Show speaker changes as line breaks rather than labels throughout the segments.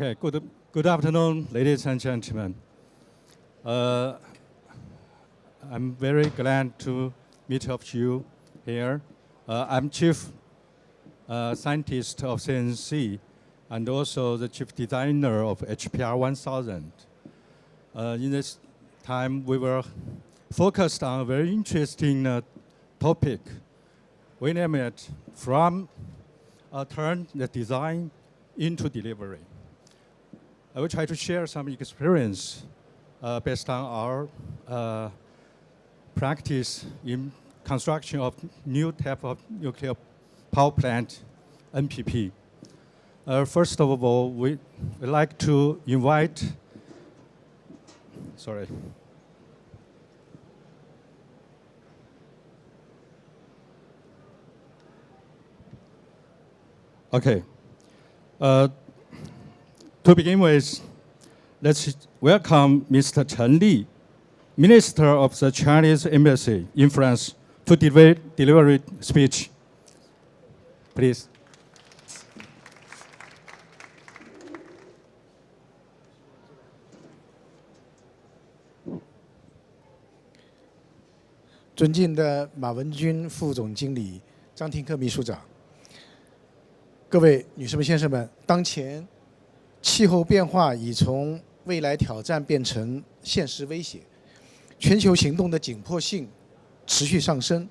Okay, good afternoon, ladies and gentlemen. I'm very glad to meet up you here. I'm Chief Scientist of CNNC and also the Chief Designer of HPR 1000. In this time, we were focused on a very interesting topic. We name it From Turn the Design into Delivery. I will try to share some experience based on our practice in construction of new type of nuclear power plant, NPP. First of all, we'd like to invite, sorry. Okay. To begin with, let's welcome Mr. Chen Li, Minister of the Chinese Embassy in France, to deliver speech. Please.
尊敬的马文君副总经理、张廷克秘书长，各位女士们、先生们，当前气候变化已从未来挑战变成现实威胁，全球行动的紧迫性持续上升，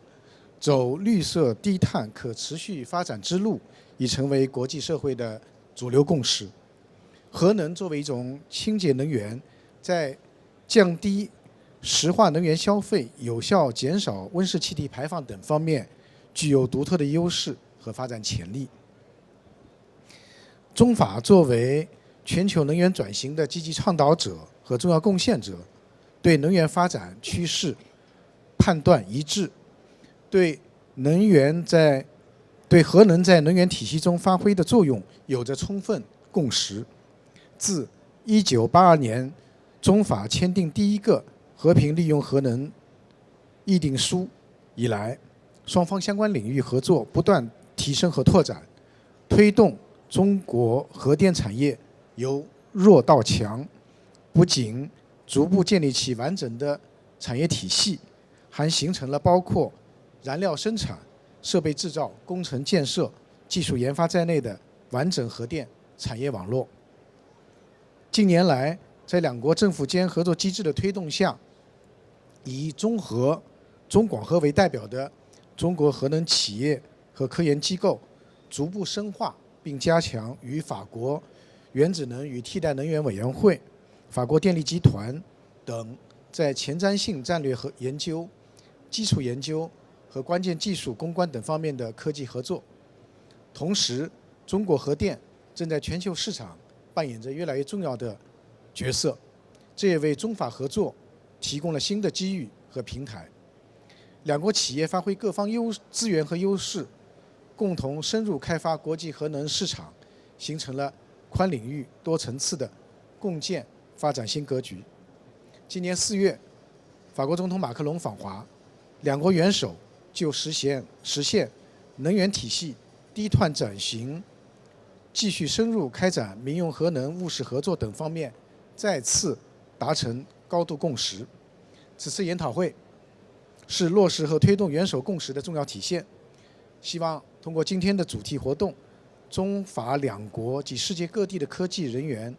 走绿色、低碳、可持续发展之路已成为国际社会的主流共识。核能作为一种清洁能源，在降低石化能源消费、有效减少温室气体排放等方面具有独特的优势和发展潜力。中法作为全球能源转型的积极倡导者和重要贡献者，对能源发展趋势判断一致，对核能在能源体系中发挥的作用有着充分共识。自1982年中法签订第一个和平利用核能议定书以来，双方相关领域合作不断提升和拓展，推动中国核电产业由弱到强，不仅逐步建立起完整的产业体系，还形成了包括燃料生产、设备制造、工程建设、技术研发在内的完整核电产业网络。近年来，在两国政府间合作机制的推动下，以中广核为代表的中国核能企业和科研机构逐步深化并加强与法国原子能与替代能源委员会、法国电力集团等在前瞻性战略和研究、基础研究和关键技术攻关等方面的科技合作。同时，中国核电正在全球市场扮演着越来越重要的角色，这也为中法合作提供了新的机遇和平台。两国企业发挥各方资源和优势，共同深入开发国际核能市场，形成了宽领域、多层次的共建发展新格局。今年4月，法国总统马克龙访华，两国元首就实现能源体系低碳转型、继续深入开展民用核能务实合作等方面再次达成高度共识。此次研讨会是落实和推动元首共识的重要体现。希望通过今天的主题活动，中法两国及世界各地的科技人员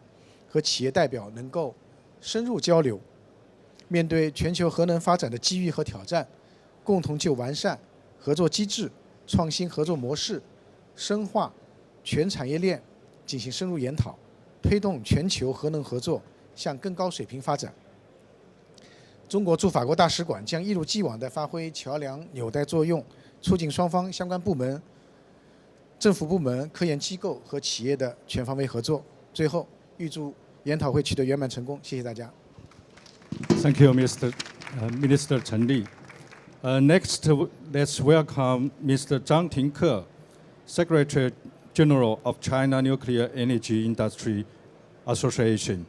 和企业代表能够深入交流，面对全球核能发展的机遇和挑战，共同就完善合作机制、创新合作模式、深化全产业链进行深入研讨，推动全球核能合作向更高水平发展。中国驻法国大使馆将一如既往地发挥桥梁纽带作用，促进双方相关部门、政府部门、科研机构和企业的全方位合作。最后，预祝研讨会取得圆满成功。谢谢大家。
Thank you, Minister Chen Li. Next, let's welcome Mr. Zhang Tingke, Secretary General of China Nuclear Energy Industry Association.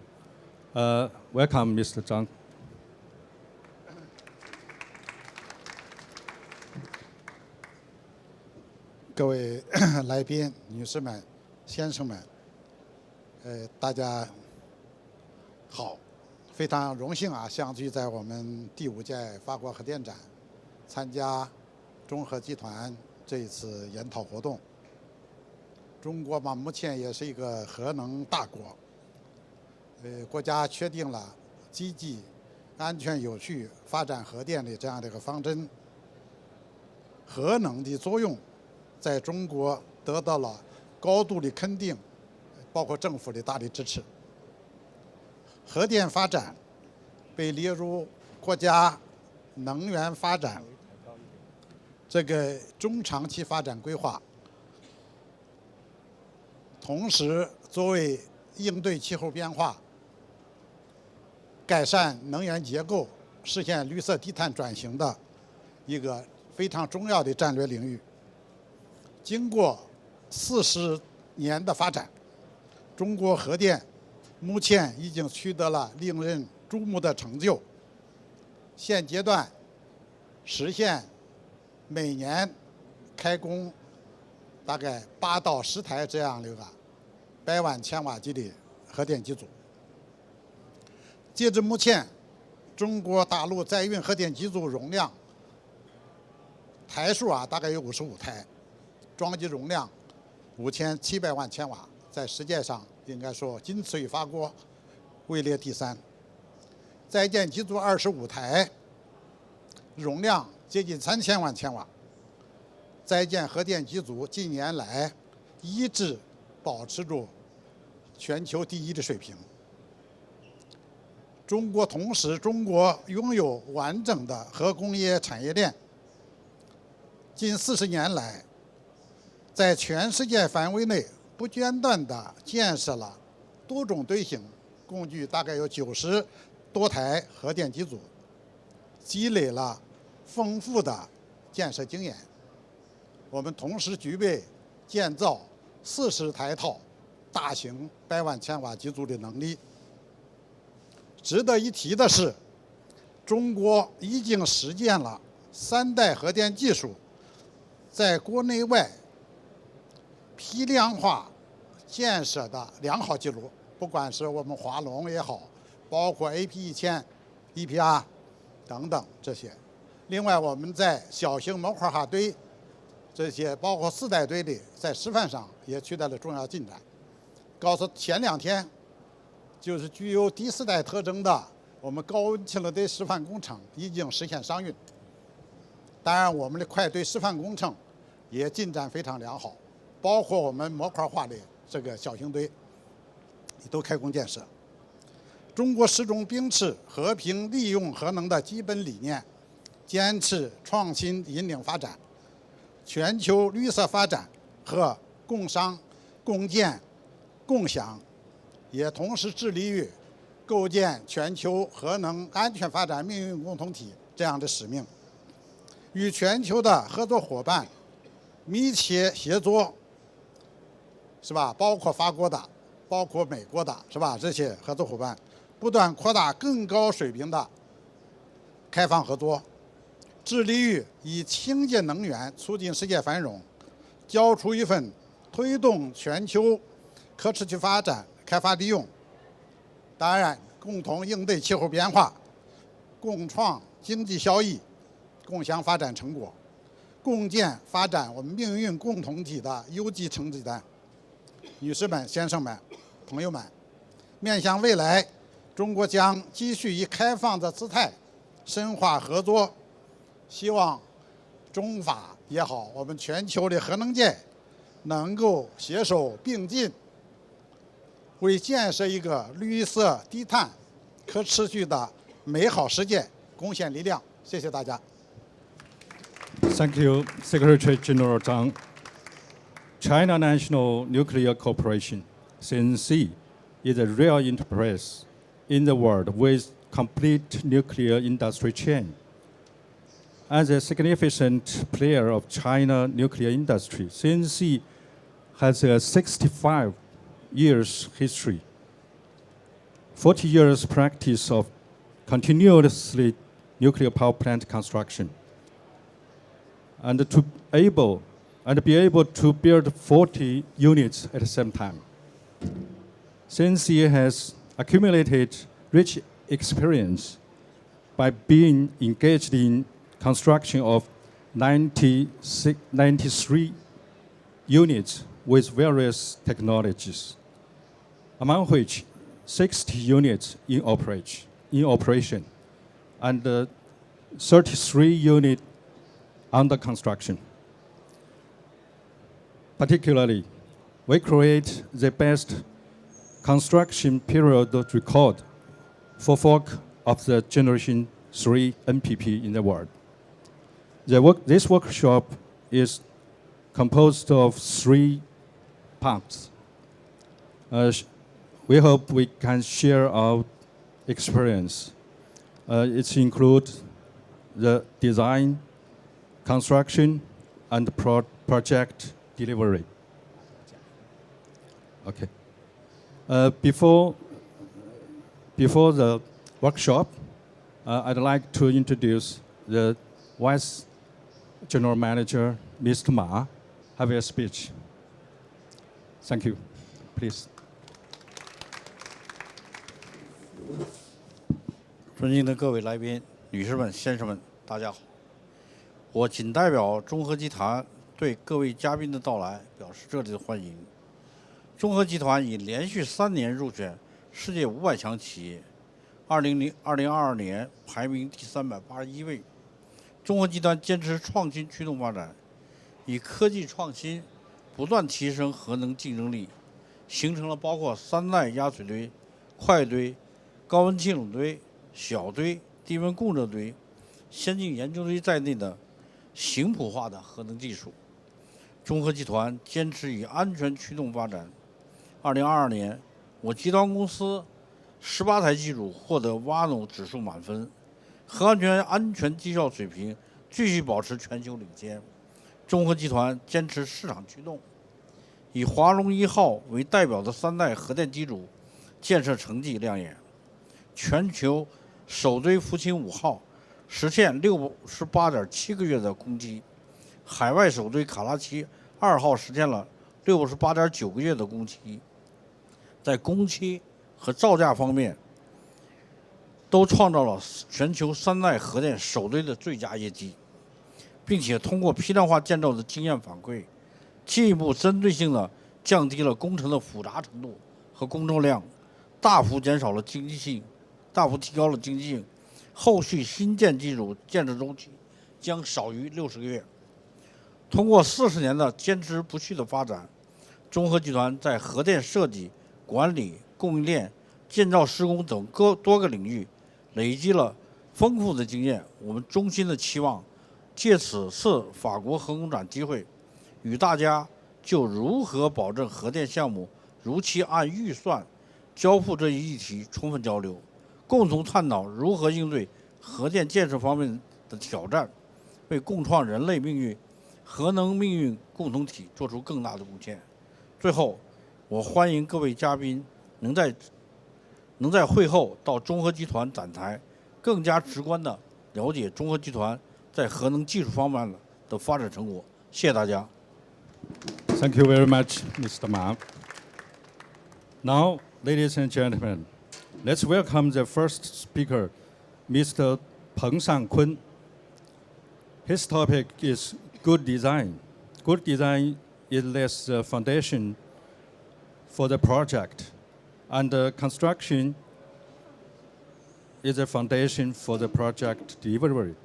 Welcome, Mr. Zhang.
各位来宾、女士们、先生们，大家好，非常荣幸啊，相聚在我们第5届法国核电展，参加中核集团这一次研讨活动。中国嘛，目前也是一个核能大国，国家确定了积极、安全、有序发展核电的这样的一个方针。核能的作用在中国得到了高度的肯定，包括政府的大力支持。核电发展被列入国家能源发展这个中长期发展规划，同时作为应对气候变化、改善能源结构、实现绿色低碳转型的一个非常重要的战略领域。经过40年的发展，中国核电目前已经取得了令人瞩目的成就。现阶段实现每年开工大概8到10台这样的一个100万千瓦级的核电机组。截至目前，中国大陆载运核电机组容量台数大概有55台，装机容量5700万千瓦，在世界上应该说仅次于法国，位列第3。在建机组25台，容量接近3000万千瓦。在建核电机组近年来一直保持住全球第1的水平。同时，中国拥有完整的核工业产业链。近40年来，在全世界范围内不间断地建设了多种队型，共计大概有90多台核电机组，积累了丰富的建设经验。我们同时具备建造40台套大型100万千瓦机组的能力。值得一提的是，中国已经实践了3代核电技术在国内外批量化建设的良好记录，不管是我们华龙也好，包括 AP1000、EPR 等等这些。另外，我们在小型模块化堆这些，包括4代堆的，在示范上也取得了重要进展。前2天，就是具有第4代特征的我们高温气冷堆示范工程已经实现商运。当然，我们的快堆示范工程也进展非常良好，包括我们模块化的这个小型堆都开工建设。中国始终秉持和平利用核能的基本理念，坚持创新引领发展，全球绿色发展和共商、共建、共享，也同时致力于构建全球核能安全发展命运共同体这样的使命，与全球的合作伙伴密切协作，是吧？包括法国的，包括美国的，是吧？这些合作伙伴不断扩大更高水平的开放合作，致力于以清洁能源促进世界繁荣，交出一份推动全球可持续发展、开发利用，当然共同应对气候变化、共创经济效益、共享发展成果、共建发展我们命运共同体的优级成绩单。女士们、先生们、朋友们，面向未来，中国将继续以开放的姿态深化合作，希望中法也好，我们全球的核能界能够携手并进，为建设一个绿色低碳、可持续的美好世界贡献力量。谢谢大家。
Thank you, Secretary General Zhang. China National Nuclear Corporation, CNNC, is a real enterprise in the world with complete nuclear industry chain. As a significant player of China nuclear industry, CNNC has a 65 years history, 40 years practice of continuously nuclear power plant construction, and be able to build 40 units at the same time. CNC has accumulated rich experience by being engaged in construction of 93 units with various technologies, among which 60 units in operation and 33 units under construction. Particularly, we create the best construction period record for fork of the Generation 3 NPP in the world. This workshop is composed of 3 parts. We hope we can share our experience. It includes the design, construction, and project delivery. Okay. Before the workshop, I'd like to introduce the Vice General Manager, Mr. Ma, have a speech. Thank you. Please.
尊敬的各位来宾、女士们、先生们，大家好。我谨代表中核集团对各位嘉宾的到来表示热烈的欢迎。中核集团已连续3年入选世界500强企业，2022年排名第381位。中核集团坚持创新驱动发展，以科技创新不断提升核能竞争力，形成了包括3代压水堆、快堆、高温气冷堆、小堆、低温供热堆、先进研究堆在内的型谱化的核能技术。中核集团坚持以安全驱动发展。2022年，我集团公司18台机组获得WNE指数满分，核安全绩效水平继续保持全球领先。中核集团坚持市场驱动，以华龙1号为代表的3代核电机组建设成绩亮眼。全球首堆福清5号实现68.7个月的工期，海外首堆卡拉奇2号实现了68.9个月的工期，在工期和造价方面都创造了全球3代核电首堆的最佳业绩，并且通过批量化建造的经验反馈，进一步针对性地降低了工程的复杂程度和工作量，大幅提高了经济性。后续新建机组建设周期将少于60个月。通过40年的坚持不懈的发展，中核集团在核电设计、管理、供应链、建造施工等多个领域累积了丰富的经验。我们衷心的期望借此次法国核工展机会，与大家就如何保证核电项目如期按预算交付这一议题充分交流，共同探讨如何应对核电建设方面的挑战，为共创人类命运、核能命运共同体做出更大的贡献。最后，我欢迎各位嘉宾能在会后到中核集团展台，更加直观地了解中核集团在核能技术方面的发展成果。谢谢大家。
Thank you very much, Mr. Ma. Now, ladies and gentlemen, let's welcome the first speaker, Mr. Peng Sangkun. His topic is good design. Good design is the foundation for the project, and construction is the foundation for the project delivery.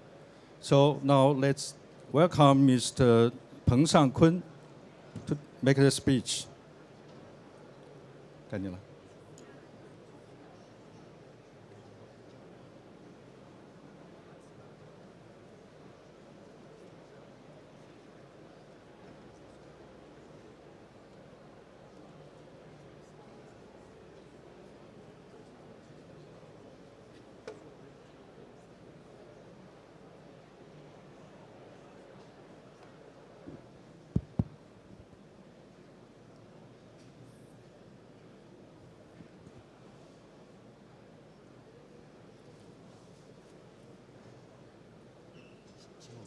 So now let's welcome Mr. Peng Sangkun to make the speech. 该你了。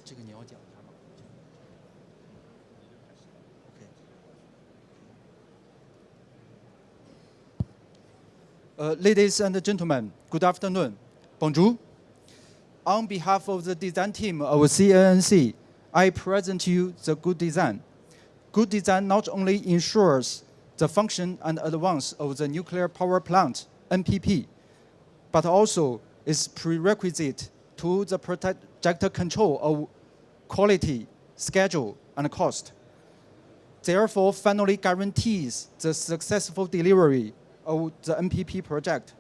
这个你要讲一下吗？ OK。
Ladies and gentlemen, good afternoon. Bonjour. On behalf of the design team of CNNC, I present you the good design. Good design not only ensures the function and advance of the nuclear power plant, NPP, but also is prerequisite to the project control of quality, schedule, and cost. Therefore, finally guarantees the successful delivery of the NPP project.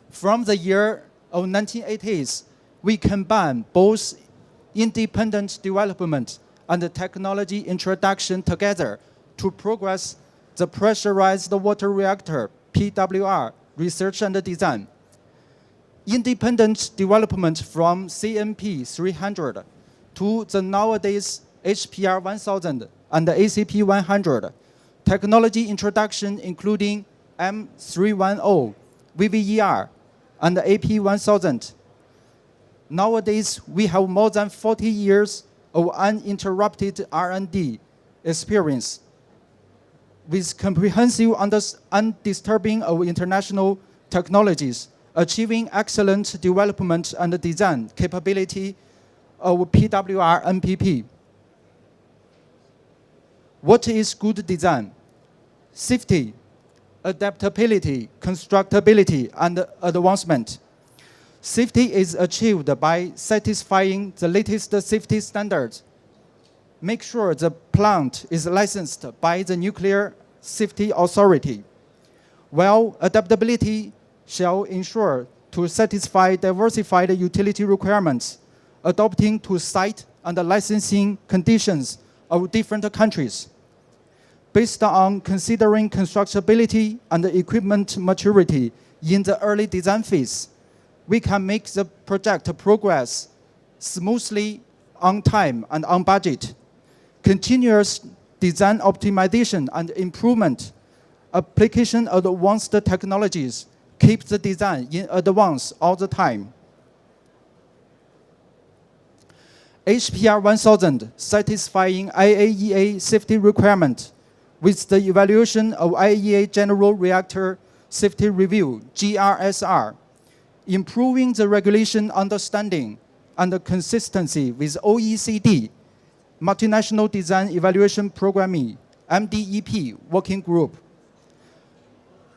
From the year of 1980s, we combine both independent development and technology introduction together to progress the pressurized water reactor, PWR, research and design. Independent development from CMP 300 to the nowadays HPR 1000 and ACP 100. Technology introduction including M310, VVER, and AP 1000. Nowadays, we have more than 40 years of uninterrupted R&D experience with comprehensive undisturbing of international technologies, achieving excellent development and design capability of PWR NPP. What is good design? Safety, adaptability, constructability, and advancement. Safety is achieved by satisfying the latest safety standards. Make sure the plant is licensed by the Nuclear Safety Authority. While adaptability shall ensure to satisfy diversified utility requirements, adapting to site and licensing conditions of different countries. Based on considering constructability and equipment maturity in the early design phase, we can make the project progress smoothly on time and on budget. Continuous design optimization and improvement, application of advanced technologies keep the design in advance all the time. HPR 1000 satisfying IAEA safety requirement with the evaluation of IAEA General Reactor Safety Review, GRSR, improving the regulation understanding and the consistency with OECD, Multinational Design Evaluation Programming, MDEP working group.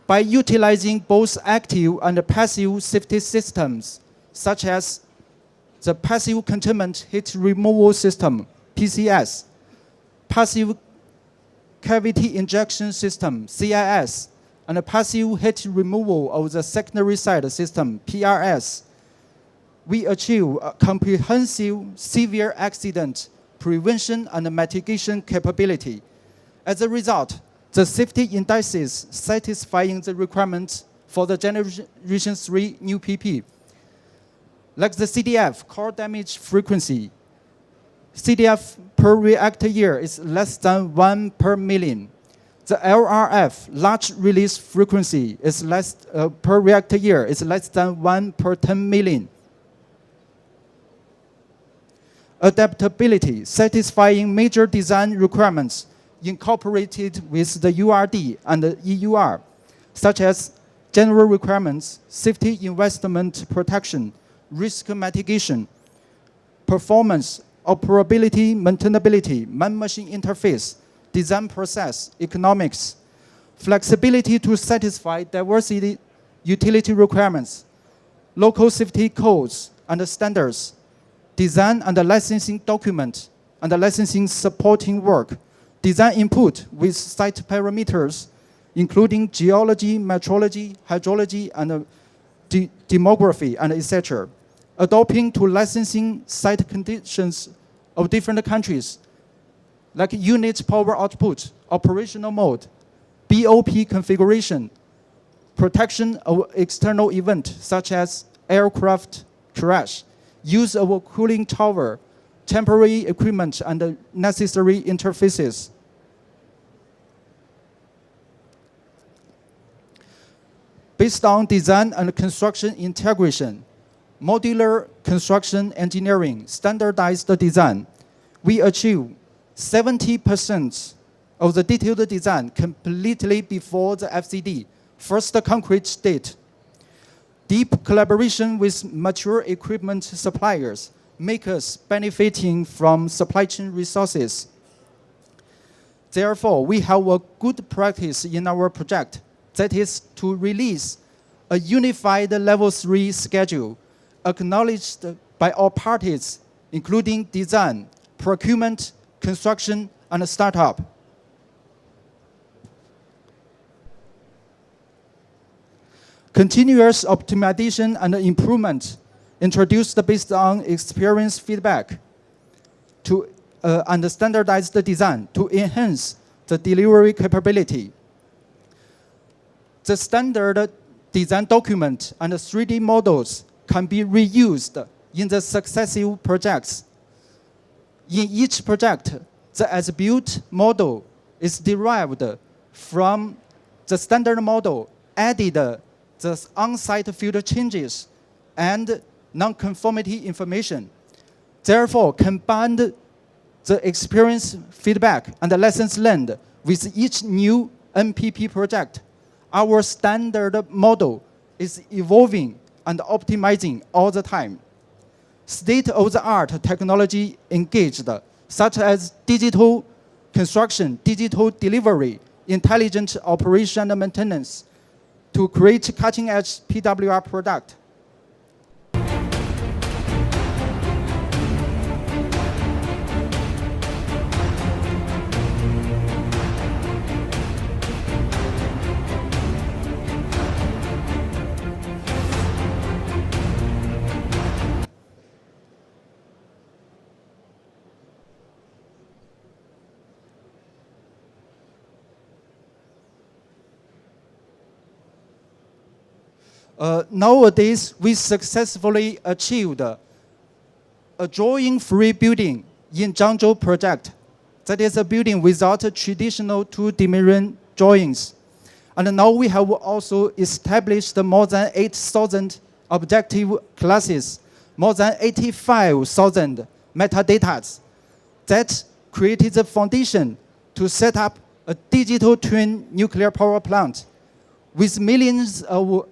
By utilizing both active and passive safety systems, such as the Passive Containment Heat Removal System, PCS, Passive Cavity Injection System, CIS, and passive heat removal of the secondary side system, PRS, we achieve a comprehensive severe accident prevention and mitigation capability. As a result, the safety indices satisfying the requirements for the Generation 3 new PP, like the CDF, core damage frequency. CDF per reactor year is less than 1 per million. The LRF, large release frequency, is less per reactor year is less than 1 per 10 million. Adaptability, satisfying major design requirements incorporated with the URD and the EUR, such as general requirements, safety investment protection, risk mitigation, performance, operability, maintainability, man-machine interface, design process, economics, flexibility to satisfy diversity utility requirements, local safety codes and standards, design and licensing document and licensing supporting work, design input with site parameters, including geology, metrology, hydrology, and demography, and etc. Adopting to licensing site conditions of different countries, like unit power output, operational mode, BOP configuration, protection of external event such as aircraft crash, use of a cooling tower, temporary equipment and necessary interfaces. Based on design and construction integration, modular construction engineering, standardized design, we achieve 70% of the detailed design completely before the FCD, first concrete state. Deep collaboration with mature equipment suppliers make us benefiting from supply chain resources. Therefore, we have a good practice in our project, that is to release a unified level 3 schedule acknowledged by all parties, including design, procurement, construction, and startup. Continuous optimization and improvement introduced based on experience feedback to and standardized design to enhance the delivery capability. The standard design document and 3D models can be reused in the successive projects. In each project, the as-built model is derived from the standard model, added the on-site field changes and non-conformity information. Therefore, combined the experience feedback and the lessons learned with each new NPP project, our standard model is evolving and optimizing all the time. State-of-the-art technology engaged, such as digital construction, digital delivery, intelligent operation and maintenance, to create cutting-edge PWR product. Nowadays, we successfully achieved a drawing-free building in Zhangzhou project. That is a building without traditional two-dimensional drawings. And now we have also established more than 8,000 objective classes, more than 85,000 metadata that created the foundation to set up a digital twin nuclear power plant with millions of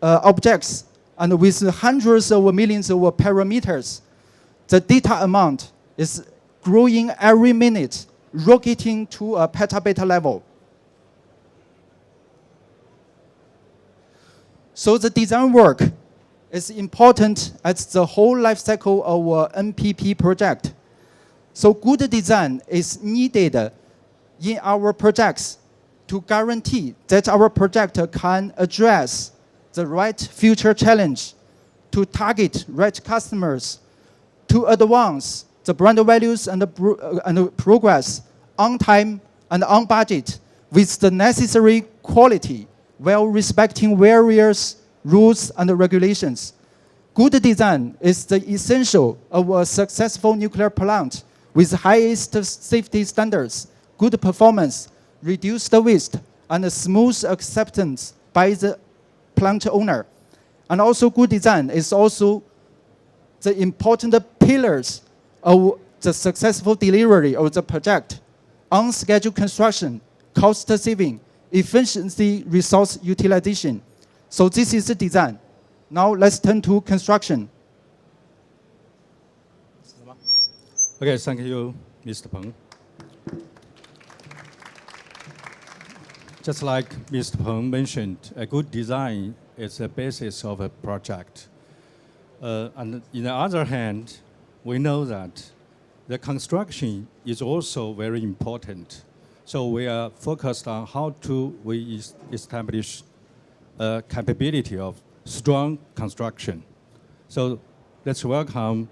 objects and with hundreds of millions of parameters. The data amount is growing every minute, rocketing to a petabyte level. So the design work is important as the whole life cycle of an NPP project. So good design is needed in our projects to guarantee that our project can address the right future challenge, to target right customers, to advance the brand values and progress on time and on budget with the necessary quality while respecting various rules and regulations. Good design is the essential of a successful nuclear plant with highest safety standards, good performance, reduced waste, and smooth acceptance by the plant owner. And also good design is also the important pillars of the successful delivery of the project: on-schedule construction, cost saving, efficiency, resource utilization. So this is the design. Now let's turn to construction.
Okay, thank you, Mr. Peng. Just like Mr. Peng mentioned, a good design is the basis of a project. And on the other hand, we know that the construction is also very important. So we are focused on how we establish a capability of strong construction. So let's welcome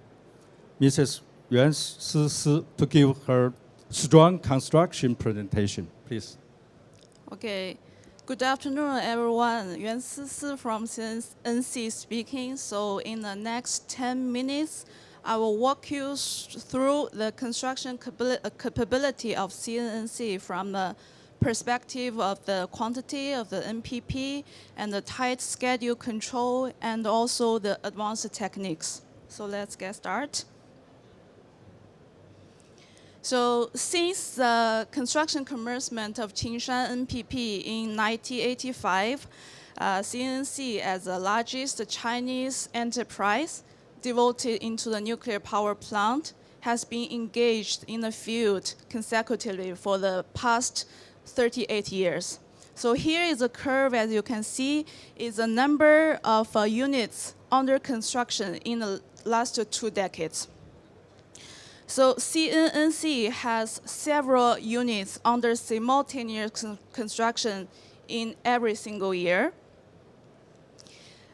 Mrs. Yuan Si to give her strong construction presentation, please.
Okay, good afternoon, everyone. Yuan Si from CNNC speaking. So in the next 10 minutes, I will walk you through the construction capability of CNNC from the perspective of the quantity of the NPP and the tight schedule control and also the advanced techniques. So let's get started. So since the construction commencement of Qingshan NPP in 1985, CNNC, as the largest Chinese enterprise devoted into the nuclear power plant, has been engaged in the field consecutively for the past 38 years. So here is a curve, as you can see, is the number of units under construction in the last 2 decades. So CNNC has several units under simultaneous construction in every single year.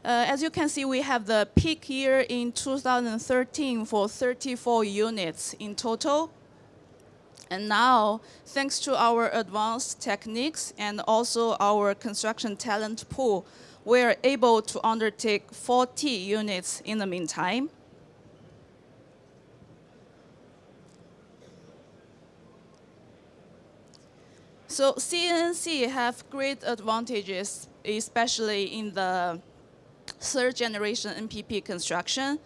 As you can see, we have the peak year in 2013 for 34 units in total. And now, thanks to our advanced techniques and also our construction talent pool, we are able to undertake 40 units in the meantime. So CNNC have great advantages, especially in the third generation NPP construction.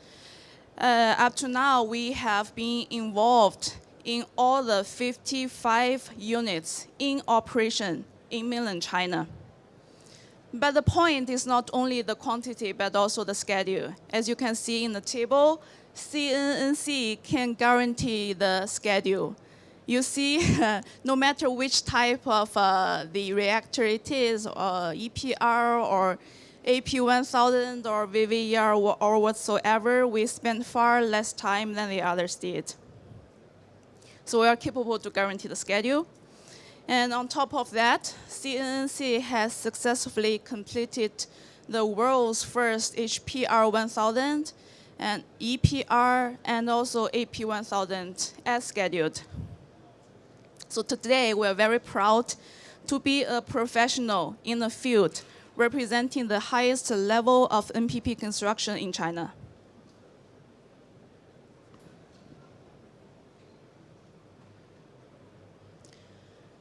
Up to now, we have been involved in all the 55 units in operation in mainland China. But the point is not only the quantity, but also the schedule. As you can see in the table, CNNC can guarantee the schedule. You see, no matter which type of the reactor it is, EPR or AP1000 or VVER or whatsoever, we spend far less time than the others did. So we are capable to guarantee the schedule. And on top of that, CNNC has successfully completed the world's first HPR1000 and EPR and also AP1000 as scheduled. So today, we are very proud to be a professional in the field representing the highest level of NPP construction in China.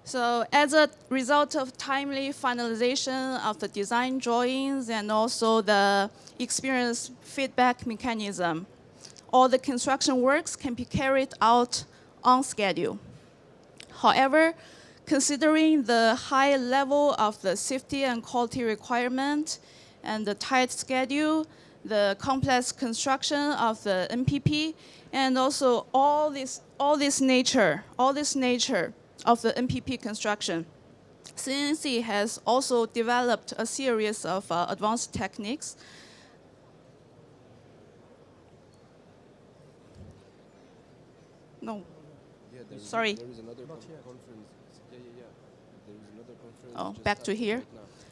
So as a result of timely finalization of the design drawings and also the experience feedback mechanism, all the construction works can be carried out on schedule. However, considering the high level of the safety and quality requirement and the tight schedule, the complex construction of the NPP, and also all this nature of the NPP construction, CNNC has also developed a series of advanced techniques. No. Sorry.
There is another conference. There is another conference.
Oh, back to here.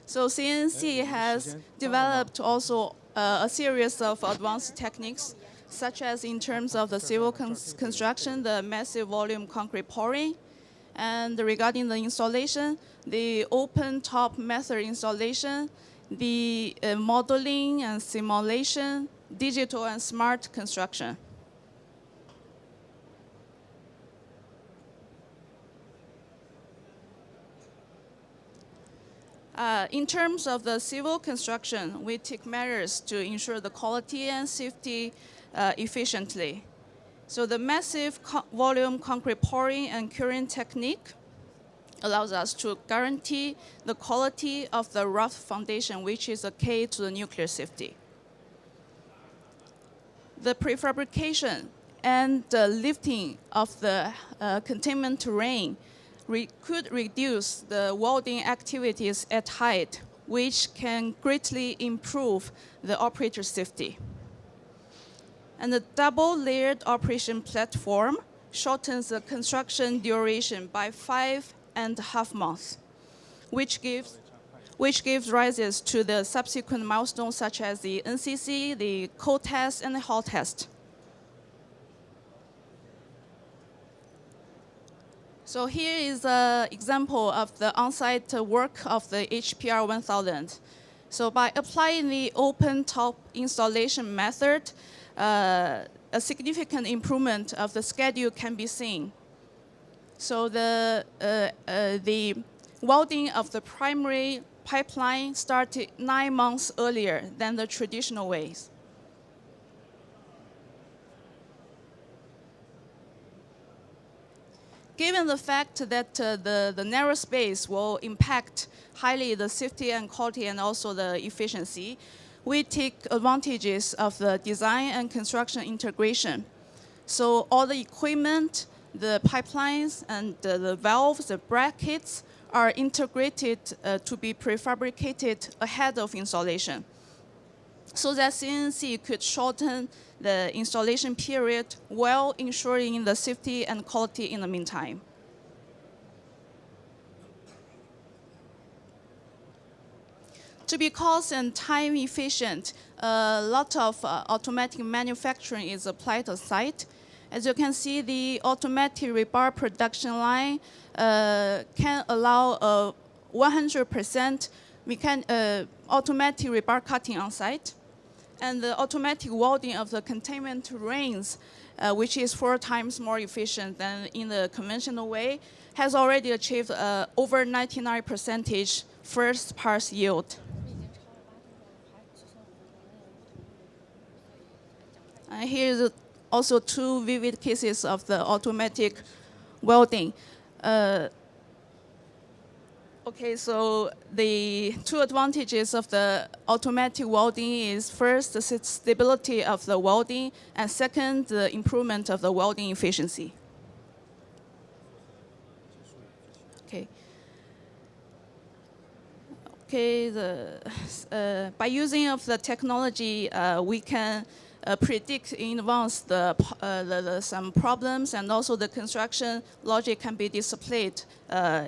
So CNNC has developed also a series of advanced techniques, such as in terms of the civil construction, the massive volume concrete pouring, and regarding the installation, the open top method installation, the modeling and simulation, digital and smart construction. In terms of the civil construction, we take measures to ensure the quality and safety efficiently. So the massive volume concrete pouring and curing technique allows us to guarantee the quality of the rough foundation, which is a key to the nuclear safety. The prefabrication and the lifting of the containment terrain could reduce the welding activities at height, which can greatly improve the operator's safety. And the double-layered operation platform shortens the construction duration by 5.5 months, which gives rises to the subsequent milestones such as the NCC, the cold test, and the hot test. So here is an example of the on-site work of the HPR1000. So by applying the open top installation method, a significant improvement of the schedule can be seen. So the welding of the primary pipeline started 9 months earlier than the traditional ways. given the fact that the narrow space will impact highly the safety and quality and also the efficiency, we take advantages of the design and construction integration. So all the equipment, the pipelines, and the valves, the brackets are integrated to be prefabricated ahead of installation, so that CNNC could shorten the installation period while ensuring the safety and quality in the meantime. To be cost and time efficient, a lot of automatic manufacturing is applied to site. As you can see, the automatic rebar production line can allow a 100% automatic rebar cutting on site. And the automatic welding of the containment rings, which is 4 times more efficient than in the conventional way, has already achieved over 99% first pass yield. Here's also 2 vivid cases of the automatic welding. Okay, so the 2 advantages of the automatic welding is first, the stability of the welding, and second, the improvement of the welding efficiency. Okay. Okay, by using of the technology, we can predict in advance some problems, and also the construction logic can be displayed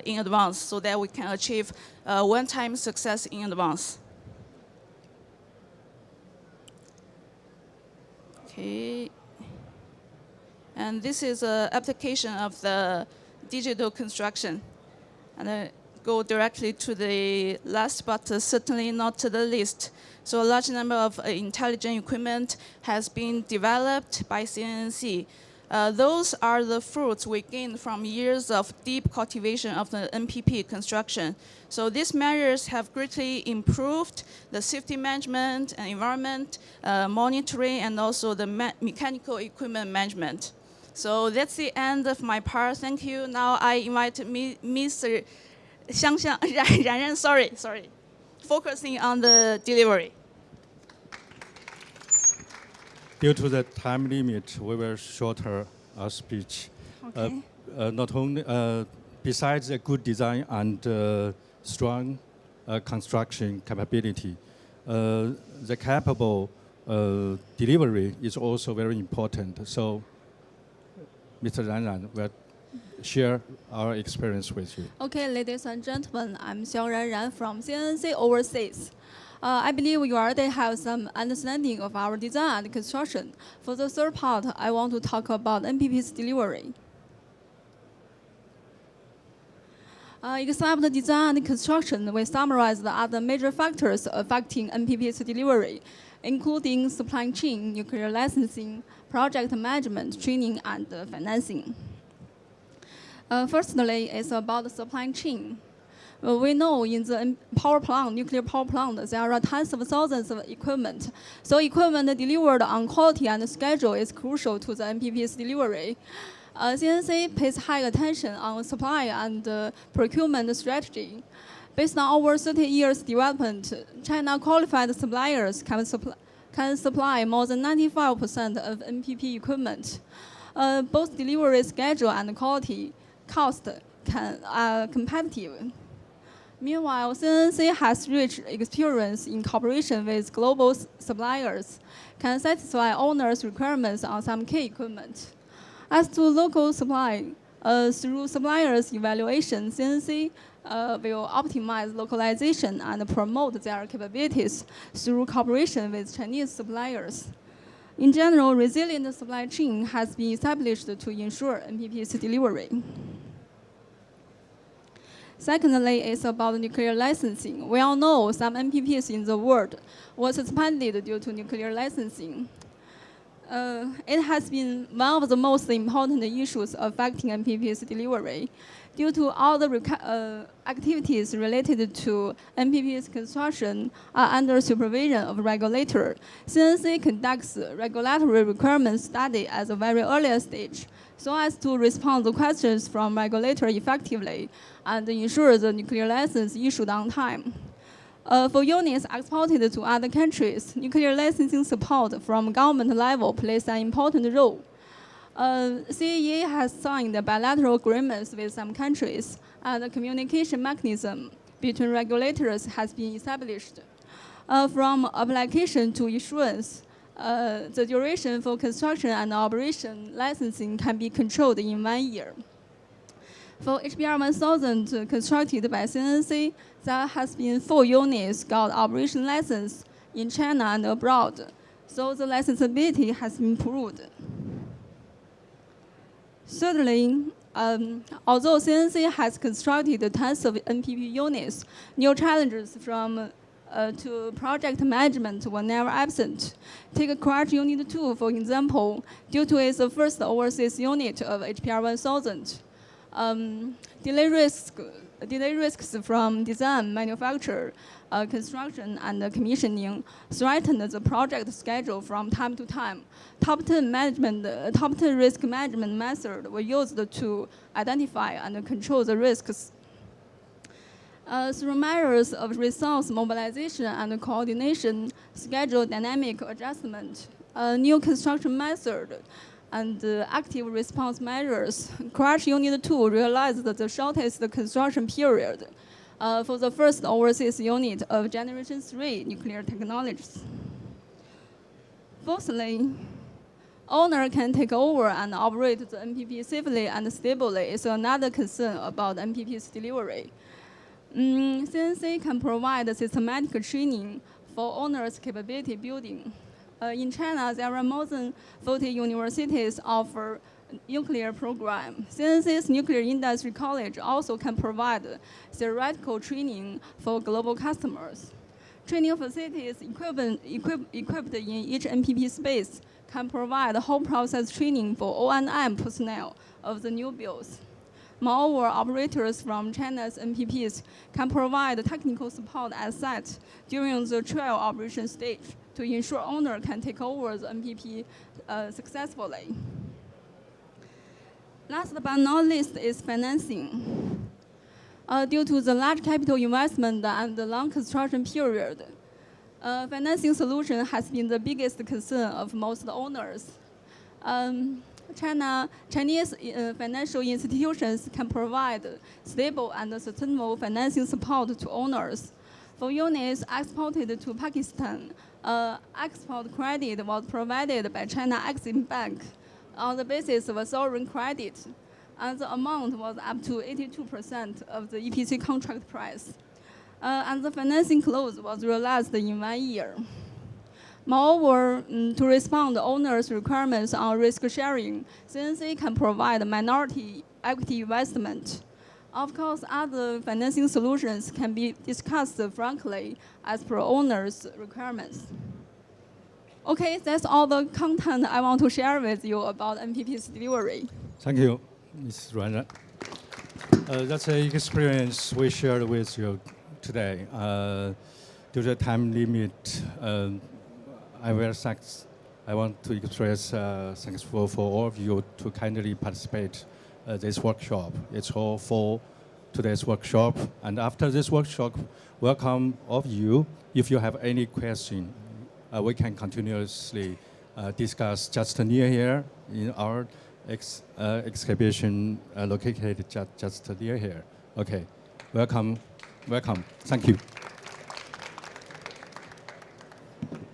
in advance, so that we can achieve one-time success in advance. Okay, and this is an application of the digital construction, and I go directly to the last, but certainly not to the least. So a large number of intelligent equipment has been developed by CNNC. Those are the fruits we gained from years of deep cultivation of the NPP construction. So these measures have greatly improved the safety management and environment monitoring, and also the mechanical equipment management. So that's the end of my part. Thank you. Now I invite Mr. Ran, sorry, focusing on the delivery.
Due to the time limit, we will shorter our speech.
Okay.
Not only, besides a good design and strong construction capability, the capable delivery is also very important. So, Mr. Ran will share our experience with you.
Okay, ladies and gentlemen, I'm Xiao Ran from CNNC Overseas. I believe you already have some understanding of our design and construction. For the third part, I want to talk about NPP's delivery. Except the design and construction, we summarize the other major factors affecting NPP's delivery, including supply chain, nuclear licensing, project management, training, and financing. Firstly, it's about the supply chain. We know in the power plant, nuclear power plant, there are tens of thousands of equipment. So equipment delivered on quality and schedule is crucial to the NPP's delivery. CNNC pays high attention on supply and procurement strategy. Based on over 30 years development, China qualified suppliers can supply more than 95% of NPP equipment. Both delivery schedule and quality cost are competitive. Meanwhile, CNNC has rich experience in cooperation with global suppliers, can satisfy owners' requirements on some key equipment. As to local supply, through suppliers' evaluation, CNNC will optimize localization and promote their capabilities through cooperation with Chinese suppliers. In general, resilient supply chain has been established to ensure NPP's delivery. Secondly, it's about nuclear licensing. We all know some NPPs in the world were suspended due to nuclear licensing. It has been one of the most important issues affecting NPP's delivery. Due to all the activities related to MPP's construction are under supervision of regulator, CNNC conducts regulatory requirement study at a very early stage so as to respond to questions from regulator effectively and ensure the nuclear license issued on time. For units exported to other countries, nuclear licensing support from government level plays an important role. CEA has signed bilateral agreements with some countries, and a communication mechanism between regulators has been established. From application to issuance, the duration for construction and operation licensing can be controlled in 1 year. For HBR 1000 constructed by CNNC, there has been 4 units got operation license in China and abroad, so the licensability has been proved. Thirdly, although CNNC has constructed tons of MPP units, new challenges to project management were never absent. Take Crash Unit 2, for example, due to its first overseas unit of HPR 1000. Delay risks from design, manufacture, construction, and commissioning threatened the project schedule from time to time. Top 10 risk management methods were used to identify and control the risks. Through measures of resource mobilization and coordination, schedule dynamic adjustment, new construction method, and active response measures, Crash Unit 2 realized the shortest construction period for the first overseas unit of Generation 3 nuclear technologies. Fourthly, owner can take over and operate the MPP safely and stably is another concern about MPP's delivery. CNNC can provide systematic training for owners' capability building. In China, there are more than 40 universities offer nuclear program. CNNC's Nuclear Industry College also can provide theoretical training for global customers. Training facilities equipped in each MPP space can provide whole process training for O&M personnel of the new builds. Moreover, operators from China's MPPs can provide technical support at site during the trial operation stage to ensure owner can take over the MPP successfully. Last but not least is financing. Due to the large capital investment and the long construction period, financing solution has been the biggest concern of most owners. Chinese financial institutions can provide stable and sustainable financing support to owners. For units exported to Pakistan, export credit was provided by China Exim Bank on the basis of a sovereign credit, and the amount was up to 82% of the EPC contract price. And the financing close was realized in 1 year. Moreover, to respond to owners' requirements on risk sharing, CNNC can provide minority equity investment. Of course, other financing solutions can be discussed frankly as per owners' requirements. Okay, that's all the content I want to share with you about MPP's delivery.
Thank you, Ms. Ruan. That's an experience we shared with you today. Due to the time limit, I want to express thanks for all of you to kindly participate this workshop. It's all for today's workshop. And after this workshop, welcome all of you. If you have any question, we can continuously discuss just near here in our exhibition located just near here. Okay, welcome. Thank you.